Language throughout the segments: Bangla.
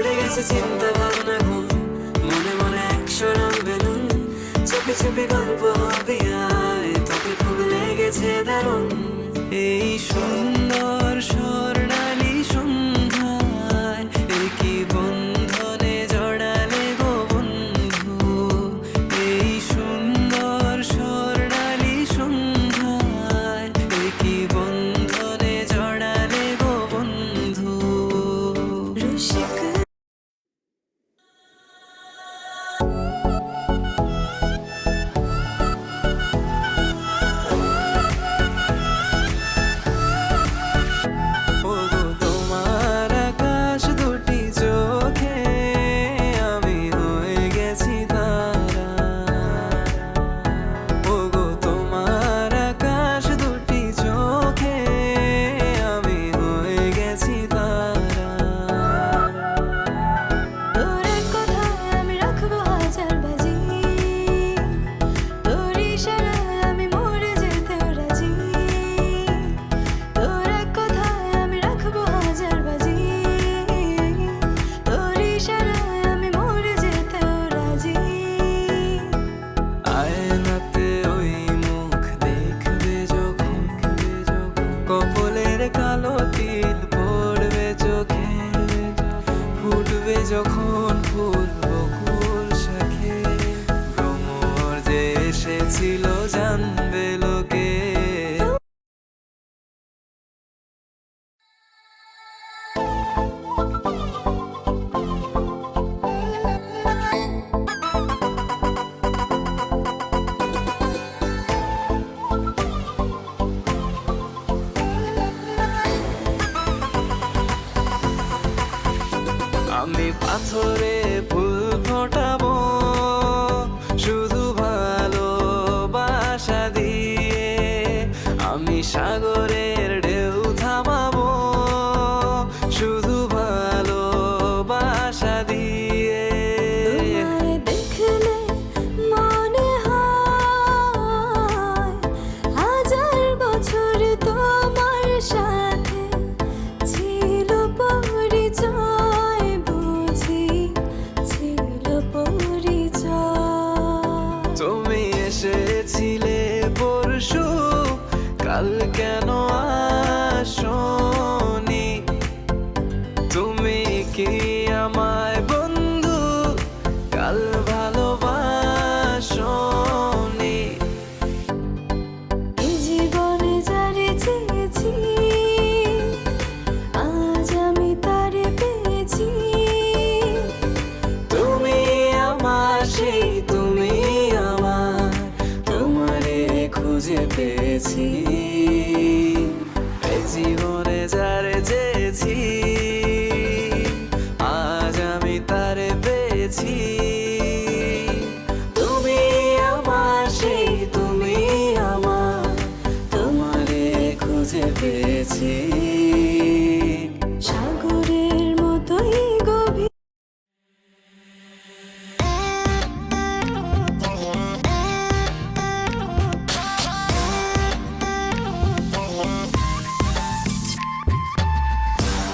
উড়ে গেছে চিন্তা ভাবনা ঘুম, মনে মনে একশো রং বেলুন, চোখে চোখে গল্প হবে আয়, তোকে খুব লেগেছে দারুণ। এই সুন্দর স্বর্ণালী সন্ধ্যায় একই বন্ধনে জড়ালে গো বন্ধু। এই সুন্দর স্বর্ণালী সন্ধ্যায় একই বন্ধনে জড়ালে গো বন্ধু। রসিক ওগো তোমার আকাশ দুটি চোখে আমি হয়ে গেছি তারা। ওগো তোমার আকাশ দুটি চোখে আমি হয়ে গেছি তারা। তোর এক কথায় আমি রাখবো হাজার বাজি, তোর ইশারায় আমি মরে যেতেও রাজি। তোর এক কথায় আমি রাখবো হাজার বাজি, তোর ইশারায় আমি মরে যেতেও রাজি। আয়নাতে ওই মুখ দেখবে যখন, কপালের কালো তিল পড়বে চোখে, ফুটবে যখন ফুল বকুল শাখে, ভ্রমর যে এসেছিল জানবে লোকে। আমি পাথরে ফুল ফোটাবো শুধু ভালোবাসা দিয়ে, আমি সাগরের ঢেউ থামাবো শুধু ভালোবাসা দিয়ে। তোমায় দেখলে মনে হয় হাজার বছর তোমার সাথে ছিল পরিচয়, বুঝি ছিল পরিচয়। তুমি এসেছিলে পরশু, কাল কেন আসোনি? তুমি কি আমায় বন্ধু কাল ভালোবাসোনি? এই জীবনে যারে চেয়েছি আজ আমি তারে পেয়েছি। তুমি আমার সেই তুমি আমার, তোমারে খুঁজে পেয়েছি। এই জীবনে যারে চেয়েছি আজ আমি তারে পেয়েছি। তুমি আমার সেই তুমি আমার, তোমারে খুঁজে পেয়েছি। সাগরের মতোই গভীর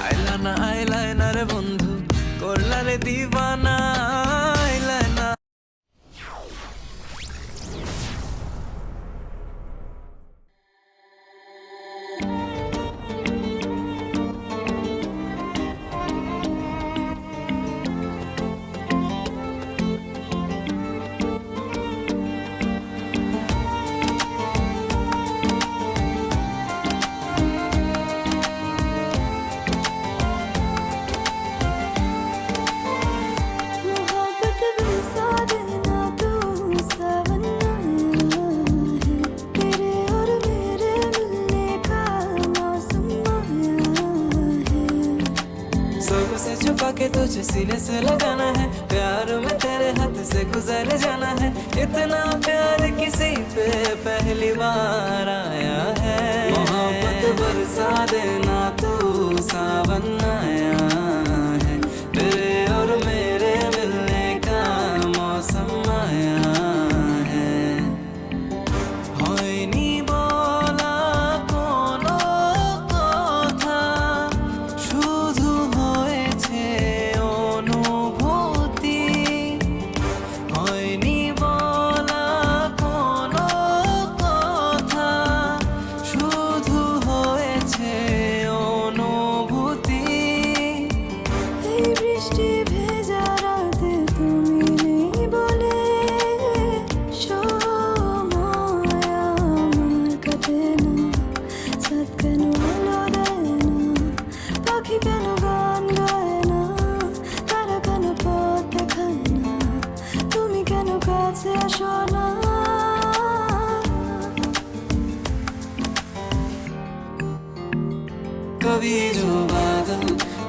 আইলানা আইলাইনার বন্ধু করলারে দিবানা আইলানা। मोहब्बत बरसा देना तू सवन्ना है, तेरे और मेरे मिलने का मौसम आया है। सबसे छुपा के तुझे सीने से लगाना है, प्यार में तेरे हाथ से गुजर जाना है। इतना प्यार किसी पे पहली बार आया है। मोहब्बत बरसा देना तू सावन आया है, तेरे और मेरे मिलने का मौसम आया है। হয়নি বলা কোনো কথা, শুধু হয়েছে কেন গান গায় না, তারা কেন পথ দেখায় না, তুমি কেন কাছে আসো না। कभी जो बादल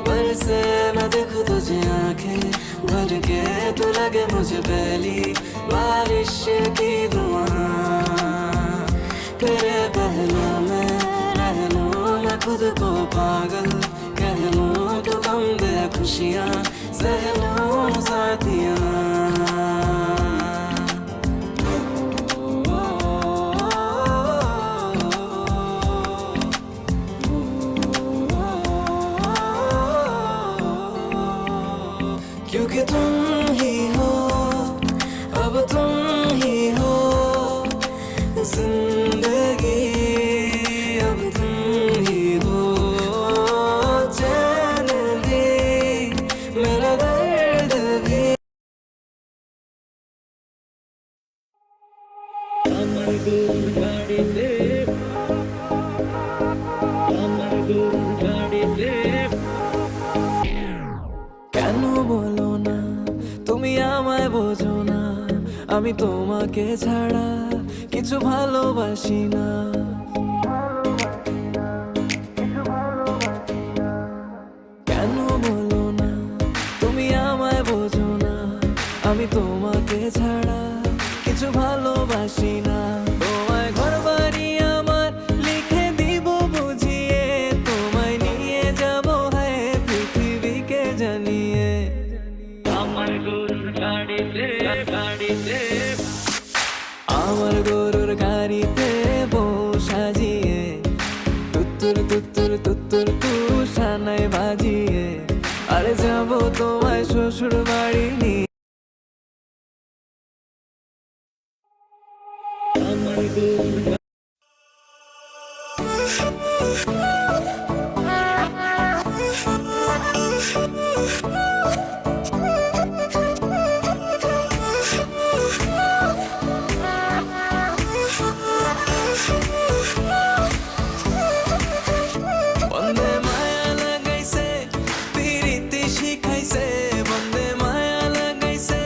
बरसे मैं देखूं तुझे आंखें भर के, तू लगे मुझे पहली बारिश की दुआ। तेरे पहलू में रह लूं मैं खुद को पागल, कह लूं तू गम दे खुशियाँ सह लूं साथियाँ। क्योंकि तुम ही हो, अब तुम ही हो जिंदगी, अब तुम ही हो चैन भी, मेरा दर्द भी। আমার গুণ গাড়িতে আমার গুণ গাড়িতে কেন বলো না তুমি আমায় বোঝো না, আমি তোমাকে ছাড়া কিছু ভালোবাসি না। কেন বলো না তুমি আমায় বোঝো না, আমি তোমাকে ছাড়া কিছু ভালোবাসি না। তোমায় ঘর বাড়ি আমার লিখে দিব বুঝিয়ে, তোমায় নিয়ে যাব হ্যাঁ পৃথিবীকে জানিয়ে। আমার গুণ গাড়িতে গাড়িতে আমার গরুর গাড়িতে বউ সাজিয়ে, তুত্তুর তুত্তুর তুত্তুর তু সানাই বাজিয়ে, আরে যাবো তোমায় শ্বশুর বাড়ি নিয়ে। আমার গুণ বন্দে মায়া লাগাইছে পিরিতি শিখাইছে, বন্দে মায়া লাগাইছে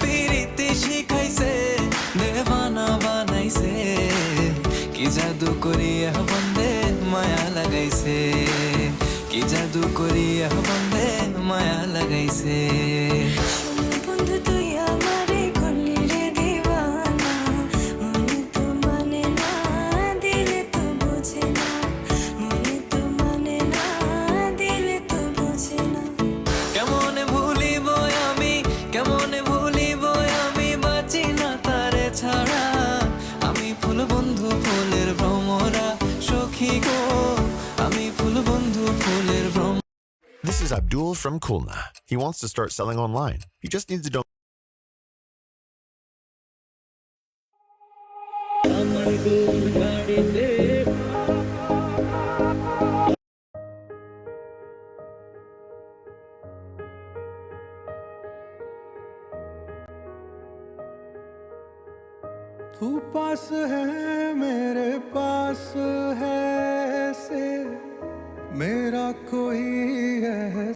পিরিতি শিখাইছে, দেওয়ানা বানাইছে কি জাদু করিয়া বন্দে মায়া লাগাইছে, কি জাদু করিয়া বন্দে মায়া লাগাইছে। বন্ধু তুই আমারে করলি রে দিওয়ানা, মনে তো মানে না দিলে তো বোঝে না, মনে তো মানে না দিলে তো বোঝে না। কেমনে ভুলিব আমি, কেমনে ভুলিব আমি, বাঁচি না তারে ছাড়া। আমি ফুল বন্ধু ফুলের ভ্রমরা সখী গো, আমি ফুল বন্ধু ফুলের ভ্রম। This is Abdul from Khulna. He wants to start selling online. He just needs to আমার গুণ গাড়িতে तू पास है मेरे पास है, से मेरा कोई है